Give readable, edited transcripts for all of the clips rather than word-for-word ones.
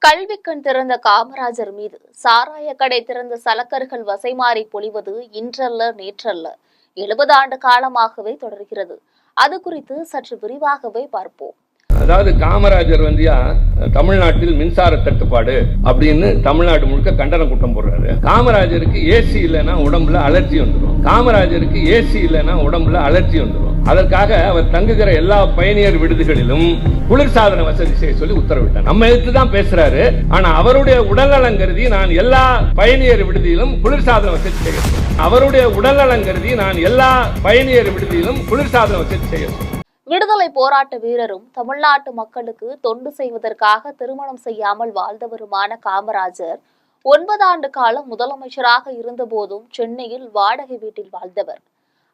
கல்வி கண் திறந்த காமராஜர் மீது சாராய கடை திறந்த சலக்கர்கள் வசைமாறி பொழிவது இன்றல்ல நேற்றல்ல 70 ஆண்டு காலமாகவே தொடர்கிறது. அது குறித்து சற்று விரிவாகவே பார்ப்போம். அதாவது காமராஜர் தமிழ்நாட்டில் மின்சார தட்டுப்பாடு அப்படின்னு தமிழ்நாடு முழுக்க கண்டன கூட்டம் போடுறாரு. காமராஜருக்கு ஏசி இல்லைன்னா உடம்புல அலர்ஜி வந்துடும். காமராஜருக்கு ஏசி இல்லைன்னா உடம்புல அலர்ஜி வந்துடும். அதற்காக அவர் தங்குகிற எல்லா பயணியர் விடுதிகளிலும் குளிர்சாதன வசதி செய்ய சொல்லி உத்தரவிட்டார். நம்ம எடுத்து தான் பேசுறாரு. ஆனா அவருடைய உடல்நலம் கருதி நான் எல்லா பயணியர் விடுதியிலும் குளிர்சாதன வசதி செய்ய அவருடைய உடல்நலம் கருதி நான் எல்லா பயணியர் விடுதியிலும் குளிர்சாதன வசதி செய்ய விடுதலை போராட்ட வீரரும் தமிழ்நாட்டு மக்களுக்கு தொண்டு செய்வதற்காக திருமணம் செய்யாமல் வாழ்ந்தவருமான காமராஜர் 9 ஆண்டு காலம் முதலமைச்சராக இருந்தபோதும் சென்னையில் வாடகை வீட்டில் வாழ்ந்தவர்.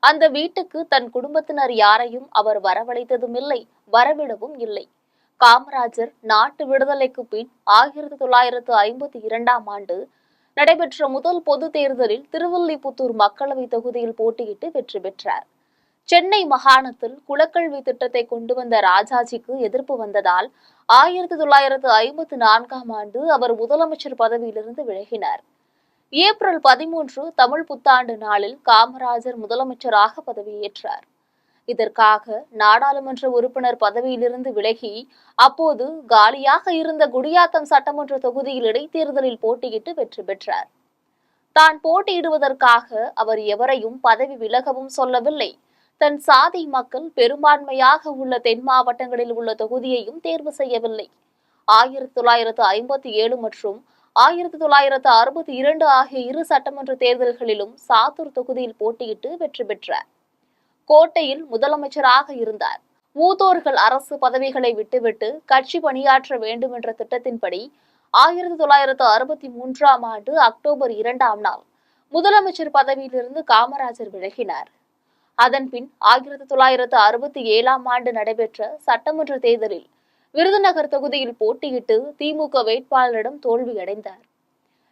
அந்த வீட்டுக்கு தன் குடும்பத்தினர் யாரையும் அவர் வரவழைத்ததும் இல்லை, வரவிடவும் இல்லை. காமராஜர் நாட்டு விடுதலைக்கு பின் 1952ஆம் ஆண்டு நடைபெற்ற முதல் பொது தேர்தலில் திருவில்லிபுத்தூர் மக்களவை தொகுதியில் போட்டியிட்டு வெற்றி பெற்றார். சென்னை மாகாணத்தில் குலக்கல்வி திட்டத்தை கொண்டு வந்த ராஜாஜிக்கு எதிர்ப்பு வந்ததால் 1954ஆம் ஆண்டு அவர் முதலமைச்சர் பதவியிலிருந்து விலகினார். ஏப்ரல் 13 தமிழ் புத்தாண்டு நாளில் காமராஜர் முதலமைச்சராக பதவியேற்றார். இதற்காக நாடாளுமன்ற உறுப்பினர் பதவியிலிருந்து விலகி அப்போது காலியாக இருந்த குடியாத்தம் சட்டமன்ற தொகுதியில் இடைத்தேர்தலில் போட்டியிட்டு வெற்றி பெற்றார். தான் போட்டியிடுவதற்காக அவர் எவரையும் பதவி விலகவும் சொல்லவில்லை. தன் சாதி மக்கள் பெரும்பான்மையாக உள்ள தென் மாவட்டங்களில் உள்ள தொகுதியையும் தேர்வு செய்யவில்லை. 1957 மற்றும் 1962 ஆகிய இரு சட்டமன்ற தேர்தல்களிலும் சாத்தூர் தொகுதியில் போட்டியிட்டு வெற்றி பெற்றார். கோட்டையில் முதலமைச்சராக இருந்தார். மூத்தோர்கள் அரசு பதவிகளை விட்டுவிட்டு கட்சி பணியாற்ற வேண்டும் என்ற திட்டத்தின்படி 1963ஆம் ஆண்டு அக்டோபர் 2ஆம் நாள் முதலமைச்சர் பதவியிலிருந்து காமராஜர் விலகினார். அதன்பின் 1967ஆம் ஆண்டு நடைபெற்ற சட்டமன்ற தேர்தலில் விருதுநகர் தொகுதியில் போட்டியிட்டு திமுக வேட்பாளரிடம் தோல்வியடைந்தார்.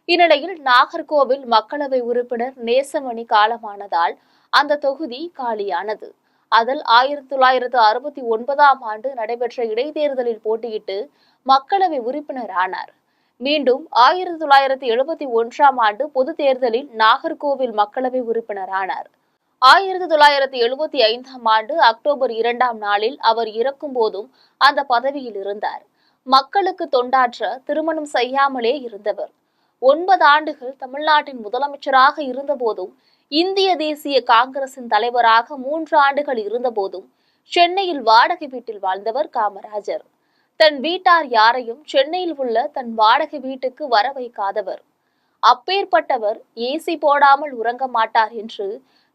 இந்நிலையில் நாகர்கோவில் மக்களவை உறுப்பினர் நேசமணி காலமானதால் அந்த தொகுதி காலியானது. அதில் 1969ஆம் ஆண்டு நடைபெற்ற இடைத்தேர்தலில் போட்டியிட்டு மக்களவை உறுப்பினர் ஆனார். மீண்டும் 1971ஆம் ஆண்டு பொது தேர்தலில் நாகர்கோவில் மக்களவை உறுப்பினர் ஆனார். 1975ஆம் ஆண்டு அக்டோபர் 2ஆம் நாளில் அவர் இறக்கும் போதும் அந்த பதவியில் இருந்தார். மக்களுக்கு தொண்டாற்ற திருமணம் செய்யாமலே இருந்தவர். 9 ஆண்டுகள் தமிழ்நாட்டின் முதலமைச்சராக இருந்தபோதும், இந்திய தேசிய காங்கிரசின் தலைவராக 3 ஆண்டுகள் இருந்தபோதும் சென்னையில் வாடகை வீட்டில் வாழ்ந்தவர் காமராஜர். தன் வீட்டார் யாரையும் சென்னையில் உள்ள தன் வாடகை வீட்டுக்கு வர வைக்காதவர். அப்பேற்பட்டவர் ஏசி போடாமல் உறங்க மாட்டார் என்று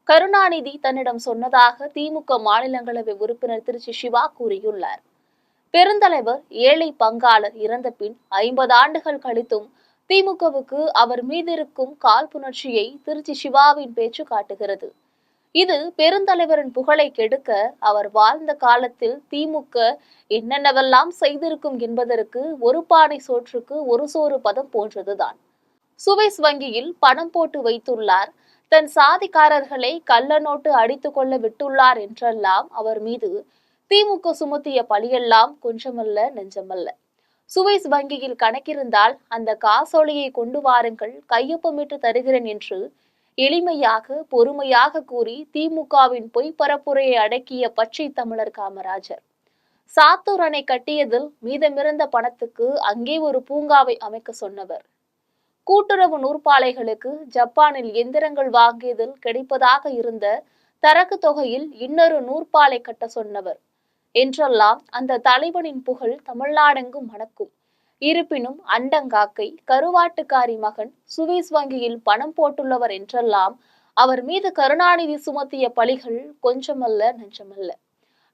கருணாநிதி தன்னிடம் சொன்னதாக திமுக மாநிலங்களவை உறுப்பினர் திருச்சி சிவா கூறியுள்ளார். பெருந்தலைவர் ஏழை பங்காளர் இறந்த பின் 50 ஆண்டுகள் கழித்தும் திமுகவுக்கு அவர் மீதிருக்கும் காழ்ப்புணர்ச்சியை திருச்சி சிவாவின் பேச்சு காட்டுகிறது. இது பெருந்தலைவரின் புகழை கெடுக்க அவர் வாழ்ந்த காலத்தில் திமுக என்னென்னவெல்லாம் செய்திருக்கும் என்பதற்கு ஒரு பானை சோற்றுக்கு ஒரு சோறு பதம் போன்றதுதான். சுவிஸ் வங்கியில் பணம் போட்டு வைத்துள்ளார், தன் சாதிக்காரர்களை கள்ள நோட்டு அடித்துக் கொள்ள விட்டுள்ளார் என்றெல்லாம் அவர் மீது திமுக சுமத்திய பழியெல்லாம் கொஞ்சமல்ல நெஞ்சமல்ல. சுவிஸ் வங்கியில் கணக்கிருந்தால் அந்த காசோலையை கொண்டு வாருங்கள், கையொப்பமிட்டு தருகிறேன் என்று எளிமையாக பொறுமையாக கூறி திமுகவின் பொய் பரப்புரையை அடக்கிய பச்சை தமிழர் காமராஜர். சாத்தூர் அணை கட்டியதில் மீதமிருந்த பணத்துக்கு அங்கே ஒரு பூங்காவை அமைக்க சொன்னவர். கூட்டுறவு நூற்பாலைகளுக்கு ஜப்பானில் எந்திரங்கள் வாங்கியதில் கிடைப்பதாக இருந்த தரக்கு தொகையில் இன்னொரு நூற்பாலை கட்ட சொன்னவர் என்றெல்லாம் அந்த தலைவனின் புகழ் தமிழ்நாடெங்கும் மணக்கும். இருப்பினும் அண்டங்காக்கை கருவாட்டுக்காரி மகன் சுவிஸ் வங்கியில் பணம் போட்டுள்ளவர் என்றெல்லாம் அவர் மீது கருணாநிதி சுமத்திய பழிகள் கொஞ்சமல்ல நெஞ்சமல்ல.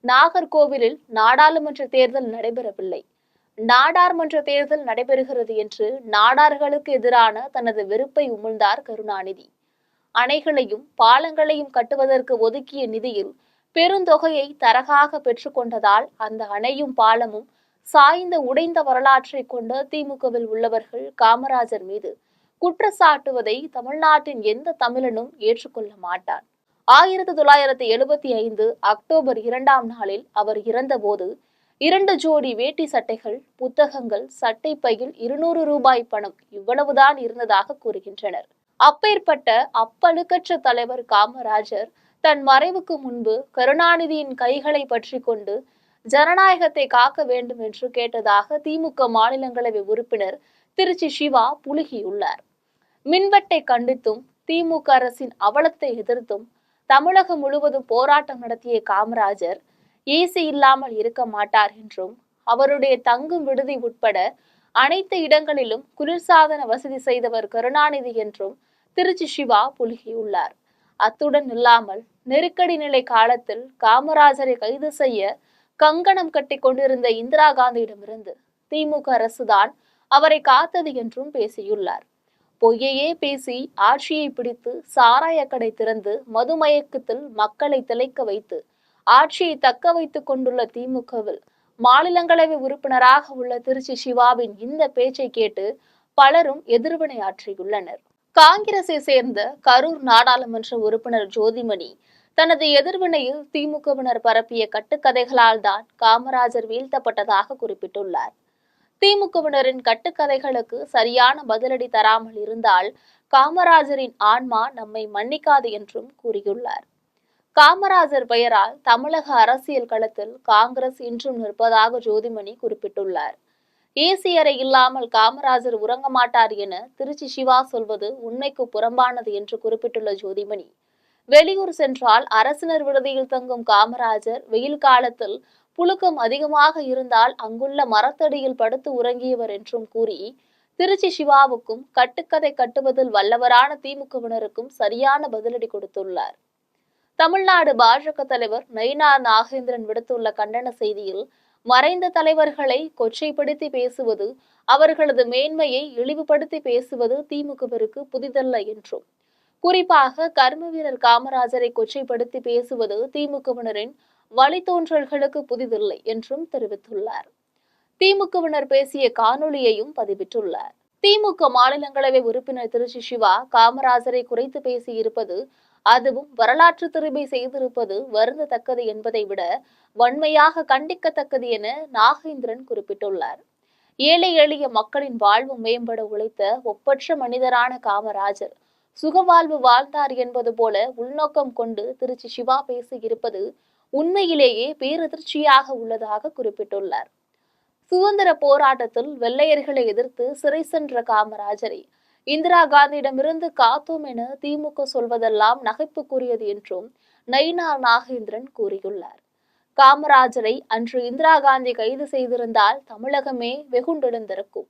நாகர்கோவிலில் நாடாளுமன்ற தேர்தல் நடைபெறவில்லை, நாடாளுமன்ற தேர்தல் நடைபெறுகிறது என்று நாடார்களுக்கு எதிரான தனது வெறுப்பை உமிழ்ந்தார் கருணாநிதி. அணைகளையும் பாலங்களையும் கட்டுவதற்கு ஒதுக்கிய நிதியில் பெருந்தொகையை தரகாக பெற்றுக்கொண்டதால் அந்த அணையும் பாலமும் சாய்ந்த உடைந்த வரலாற்றை கொண்ட திமுகவில் உள்ளவர்கள் காமராஜர் மீது குற்றச்சாட்டுவதை தமிழ்நாட்டின் எந்த தமிழனும் ஏற்றுக்கொள்ள மாட்டான். 1975 அக்டோபர் 2ஆம் நாளில் அவர் இறந்தபோது 2 ஜோடி வேட்டி சட்டைகள், புத்தகங்கள், சட்டை பையில் 200 ரூபாய் பணம் இவ்வளவுதான் இருந்ததாக கூறுகின்றனர். அப்பேற்பட்ட அப்பழுக்கற்ற தலைவர் காமராஜர் தன் மறைவுக்கு முன்பு கருணாநிதியின் கைகளை பற்றி கொண்டு ஜனநாயகத்தை காக்க வேண்டும் என்று கேட்டதாக திமுக மாநிலங்களவை உறுப்பினர் திருச்சி சிவா புலுகியுள்ளார். மின்வெட்டை கண்டித்தும் திமுக அரசின் அவலத்தை எதிர்த்தும் தமிழகம் முழுவதும் போராட்டம் நடத்திய காமராஜர் ஏசி இல்லாமல் இருக்க மாட்டார் என்றும் அவருடைய தங்கும் விடுதி உட்பட அனைத்து இடங்களிலும் குளிர்சாதன வசதி செய்தவர் கருணாநிதி என்றும் திருச்சி சிவா புலுகியுள்ளார். அத்துடன் இல்லாமல் நெருக்கடி நிலை காலத்தில் காமராஜரை கைது செய்ய கங்கணம் கட்டி கொண்டிருந்த இந்திரா காந்தியிடமிருந்து திமுக அரசுதான் அவரை காத்தது என்றும் பேசியுள்ளார். பொய்யையே பேசி ஆட்சியை பிடித்து சாராய கடை திறந்து மதுமயக்கத்தில் மக்களை திளைக்க வைத்து ஆட்சியை தக்க வைத்துக் கொண்டுள்ள திமுகவில் மாநிலங்களவை உறுப்பினராக உள்ள திருச்சி சிவாவின் இந்த பேச்சை கேட்டு பலரும் எதிர்வினை ஆற்றியுள்ளனர். காங்கிரஸை சேர்ந்த கரூர் நாடாளுமன்ற உறுப்பினர் ஜோதிமணி தனது எதிர்வினையில் திமுகவினர் பரப்பிய கட்டுக்கதைகளால் தான் காமராஜர் வீழ்த்தப்பட்டதாக குறிப்பிட்டுள்ளார். திமுகவினரின் கட்டுக்கதைகளுக்கு சரியான பதிலடி தராமல் இருந்தால் காமராஜரின் ஆன்மா நம்மை மன்னிக்காது என்றும் கூறியுள்ளார். காமராஜர் பெயரால் தமிழக அரசியல் களத்தில் காங்கிரஸ் இன்றும் நிற்பதாக ஜோதிமணி குறிப்பிட்டுள்ளார். ஏசி அறை இல்லாமல் காமராஜர் உறங்க மாட்டார் என திருச்சி சிவா சொல்வது உண்மைக்கு புறம்பானது என்று குறிப்பிட்டுள்ள ஜோதிமணி, வெளியூர் சென்றால் அரசினர் விடுதியில் தங்கும் காமராஜர் வெயில் காலத்தில் புழுக்கம் அதிகமாக இருந்தால் அங்குள்ள மரத்தடியில் படுத்து உறங்கியவர் என்றும் கூறி திருச்சி சிவாவுக்கும் கட்டுக்கதை கட்டுவதில் வல்லவரான திமுகவினருக்கும் சரியான பதிலடி கொடுத்துள்ளார். தமிழ்நாடு பாஜக தலைவர் நயினார் நாகேந்திரன் விடுத்துள்ள கண்டன செய்தியில், மறைந்த தலைவர்களை கொச்சைப்படுத்தி பேசுவது, அவர்களது மேன்மையை இழிவுபடுத்தி பேசுவது திமுகவிற்கு புதிதல்ல என்றும், குறிப்பாக கர்ம வீரர் காமராஜரை கொச்சைப்படுத்தி பேசுவது திமுகவினரின் வழித்தோன்றல்களுக்கு புதிதில்லை என்றும் தெரிவித்துள்ளார். திமுகவினர் பேசிய காணொலியையும் பதிவிட்டுள்ளார். திமுக மாநிலங்களவை உறுப்பினர் திருச்சி சிவா காமராஜரை குறைத்து பேசியிருப்பது, அதுவும் வரலாற்று திரும்பி செய்திருப்பது வருந்தத்தக்கது என்பதை விட வன்மையாக கண்டிக்கத்தக்கது என நாகேந்திரன் குறிப்பிட்டுள்ளார். ஏழை எளிய மக்களின் வாழ்வு மேம்பட உழைத்த ஒப்பற்ற மனிதரான காமராஜர் சுகவாழ்வு வாழ்ந்தார் என்பது போல உள்நோக்கம் கொண்டு திருச்சி சிவா பேசியிருப்பது உண்மையிலேயே பேரதிர்ச்சியாக உள்ளதாக குறிப்பிட்டுள்ளார். சுதந்திர போராட்டத்தில் வெள்ளையர்களை எதிர்த்து சிறை சென்ற காமராஜரை இந்திரா காந்தியிடமிருந்து காத்தோம் என திமுக சொல்வதெல்லாம் நகைப்புக்குரியது என்றும் நயினார் நாகேந்திரன் கூறியுள்ளார். காமராஜரை அன்று இந்திரா காந்தி கைது செய்திருந்தால் தமிழகமே வெகுண்டெழுந்திருக்கும்.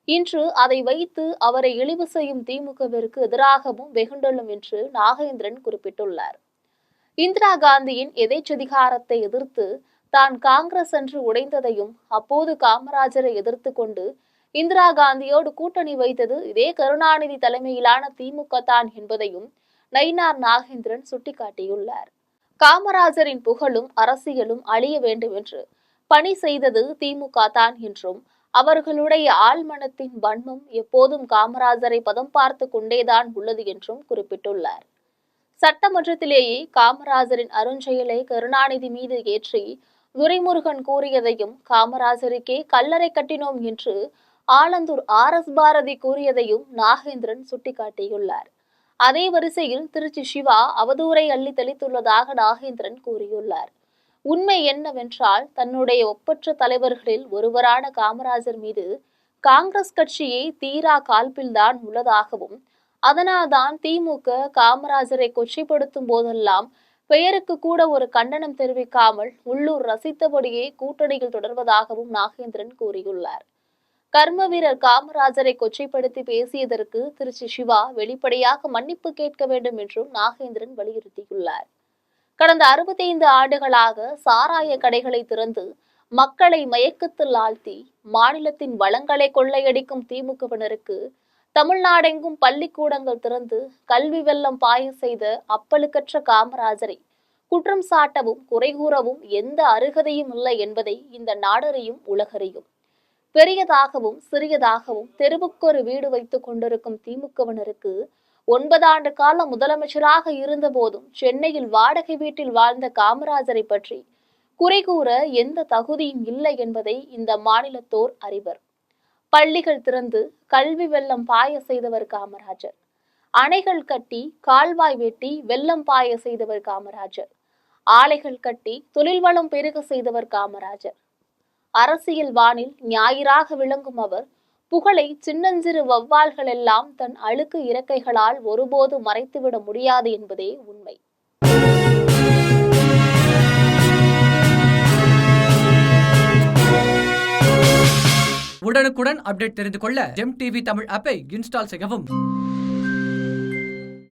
இன்று அதை வைத்து அவரை இழிவு செய்யும் திமுகவிற்கு எதிராகவும் வெகுண்டெழும் என்று நாகேந்திரன் குறிப்பிட்டுள்ளார். இந்திரா காந்தியின் எதேச்சதிகாரத்தை எதிர்த்து தான் காங்கிரஸ் என்று உடைந்ததையும், அப்போது காமராஜரை எதிர்த்து கொண்டு இந்திரா காந்தியோடு கூட்டணி வைத்தது இதே கருணாநிதி தலைமையிலான திமுக தான் என்பதையும் நயினார் நாகேந்திரன் சுட்டிக்காட்டியுள்ளார். காமராஜரின் புகழும் அரசியலும் அழிய வேண்டும் என்று பணி செய்தது திமுக தான் என்றும், அவர்களுடைய ஆழ்மனத்தின் வன்மம் எப்போதும் காமராஜரை பதம் பார்த்து கொண்டேதான் உள்ளது என்றும் குறிப்பிட்டுள்ளார். சட்டமன்றத்திலேயே காமராஜரின் அருஞ்செயலை கருணாநிதி மீது ஏற்றி துரைமுருகன் கூறியதையும், காமராஜருக்கே கல்லறை கட்டினோம் என்று ஆலந்தூர் RS பாரதி கூறியதையும் நாகேந்திரன் சுட்டிக்காட்டியுள்ளார். அதே வரிசையில் திருச்சி சிவா அவதூறை அள்ளி தெளித்துள்ளதாக நாகேந்திரன் கூறியுள்ளார். உண்மை என்னவென்றால், தன்னுடைய ஒப்பற்ற தலைவர்களில் ஒருவரான காமராஜர் மீது காங்கிரஸ் கட்சியே தீரா காழ்ப்பில்தான் உள்ளதாகவும், அதனால்தான் திமுக காமராஜரை கொச்சைப்படுத்தும் போதெல்லாம் பெயருக்கு கூட ஒரு கண்டனம் தெரிவிக்காமல் உள்ளூர் ரசித்தபடியே கூட்டணியில் தொடர்வதாகவும் நாகேந்திரன் கூறியுள்ளார். கர்ம வீரர் காமராஜரை கொச்சைப்படுத்தி பேசியதற்கு திருச்சி சிவா வெளிப்படையாக மன்னிப்பு கேட்க வேண்டும் என்றும் நாகேந்திரன் வலியுறுத்தியுள்ளார். கடந்த 65 ஆண்டுகளாக சாராய கடைகளை திறந்து மக்களை மயக்கத்தில் ஆழ்த்தி மாநிலத்தின் வளங்களை கொள்ளையடிக்கும் திமுகவினருக்கு தமிழ்நாடெங்கும் பள்ளிக்கூடங்கள் திறந்து கல்வி வெள்ளம் பாய செய்த அப்பழுக்கற்ற காமராஜரை குற்றம் சாட்டவும் குறை கூறவும் எந்த அருகதையும் இல்லை என்பதை இந்த நாடறியும் உலகறியும். பெரியதாகவும் சிறியதாகவும் தெருவுக்கொரு வீடு வைத்துக் கொண்டிருக்கும் திமுகவினருக்கு 9 ஆண்டு காலம் முதலமைச்சராக இருந்த போதும் சென்னையில் வாடகை வீட்டில் வாழ்ந்த காமராஜரை பற்றி குறை கூற எந்த தகுதியும் இல்லை என்பதை இந்த மாநிலத்தோர் அறிவர். பள்ளிகள் திறந்து கல்வி வெள்ளம் பாய செய்தவர் காமராஜர். அணைகள் கட்டி கால்வாய் வெட்டி வெள்ளம் பாய செய்தவர் காமராஜர். ஆலைகள் கட்டி தொழில் வளம் பெருக செய்தவர் காமராஜர். அரசியல் வானில் ஞாயிறாக விளங்கும் அவர் புகழை சின்னஞ்சிறு வௌவால்கள் எல்லாம் தன் அழுக்கு இறக்கைகளால் ஒருபோது மறைத்துவிட முடியாது என்பதே உண்மை. உடனுக்குடன் அப்டேட் தெரிந்து கொள்ள ஜெம் டிவி தமிழ் ஆப்பை இன்ஸ்டால் செய்யவும்.